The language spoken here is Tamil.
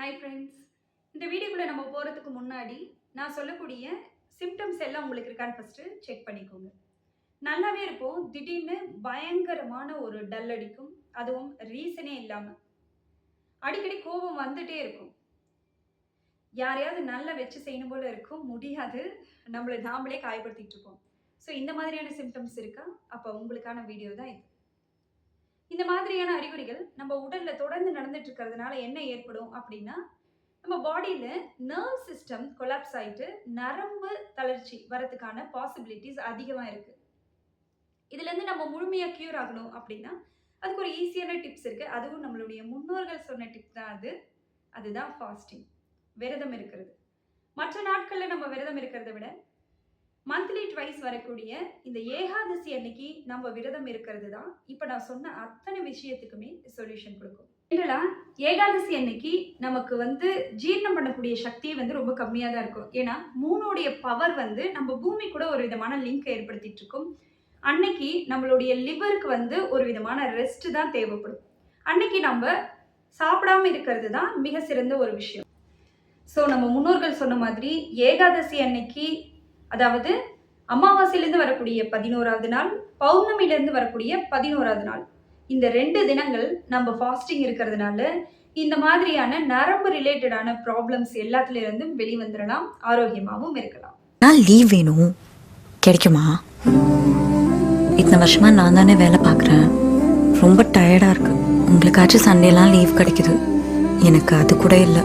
ஹாய் ஃப்ரெண்ட்ஸ், இந்த வீடியோக்குள்ளே நம்ம போகிறதுக்கு முன்னாடி நான் சொல்லக்கூடிய சிம்டம்ஸ் எல்லாம் உங்களுக்கு இருக்கான்னு ஃபஸ்ட்டு செக் பண்ணிக்கோங்க. நல்லாவே இருக்கும், திடீர்னு பயங்கரமான ஒரு டல் அடிக்கும், அதுவும் ரீசனே இல்லாமல் அடிக்கடி கோபம் வந்துட்டே இருக்கும். யாரையாவது நல்லா வச்சு செய்யணும் போல இருக்கும், முடியாது, நம்மளை நாமளே காயப்படுத்திட்டு இருப்போம். ஸோ இந்த மாதிரியான சிம்டம்ஸ் இருக்கா? அப்போ உங்களுக்கான வீடியோ தான் இது. இந்த மாதிரியான அறிகுறிகள் நம்ம உடல்ல தொடர்ந்து நடந்துட்டு இருக்கிறதுனால என்ன ஏற்படும் அப்படின்னா, நம்ம பாடியில நர்வ் சிஸ்டம் கொலாப்ஸ் ஆயிட்டு நரம்பு தளர்ச்சி வரதுக்கான பாசிபிலிட்டிஸ் அதிகமா இருக்கு. இதுல இருந்து நம்ம முழுமையா கியூர் ஆகணும் அப்படின்னா அதுக்கு ஒரு ஈஸியான டிப்ஸ் இருக்கு. அதுவும் நம்மளுடைய முன்னோர்கள் சொன்ன டிப் தான் அது. அதுதான் ஃபாஸ்டிங், விரதம் இருக்கிறது. மற்ற நாட்கள்ல நம்ம விரதம் இருக்கிறத விட மந்த்லி ட்வைஸ் வரக்கூடிய இந்த ஏகாதசி அன்னைக்கு நம்ம விரதம் இருக்கிறது தான் இப்போ நான் சொன்ன அத்தனை விஷயத்துக்குமே சொல்யூஷன் கொடுக்கும். என்னடா ஏகாதசி அன்னைக்கு நமக்கு ஜீரணம் பண்ணக்கூடிய சக்தி ரொம்ப கம்மியாக தான் இருக்கும். ஏன்னா மூணுடைய பவர் நம்ம பூமி கூட ஒரு விதமான லிங்க் ஏற்படுத்திட்டு இருக்கும். அன்னைக்கு நம்மளுடைய லிவருக்கு ஒரு விதமான ரெஸ்ட் தான் தேவைப்படும். அன்னைக்கு நம்ம சாப்பிடாம இருக்கிறது தான் மிக சிறந்த ஒரு விஷயம். ஸோ நம்ம முன்னோர்கள் சொன்ன மாதிரி ஏகாதசி அன்னைக்கு, அதாவது அமாவாசையிலேருந்து வரக்கூடிய 11வது நாள், பௌர்ணமியிலேருந்து வரக்கூடிய 11வது நாள், இந்த 2 தினங்கள் நம்ம ஃபாஸ்டிங் இருக்கிறதுனால இந்த மாதிரியான நரம்பு ரிலேட்டடான ப்ராப்ளம்ஸ் எல்லாத்துலேருந்தும் வெளிவந்துடலாம், ஆரோக்கியமாகவும் இருக்கலாம். நான் லீவ் வேணும், கிடைக்குமா? இத்தனை வருஷமா நான் தானே வேலை பார்க்குறேன், ரொம்ப டயர்டாக இருக்கு. உங்களுக்காச்சும் சண்டேலாம் லீவ் கிடைக்குது, எனக்கு அது கூட இல்லை.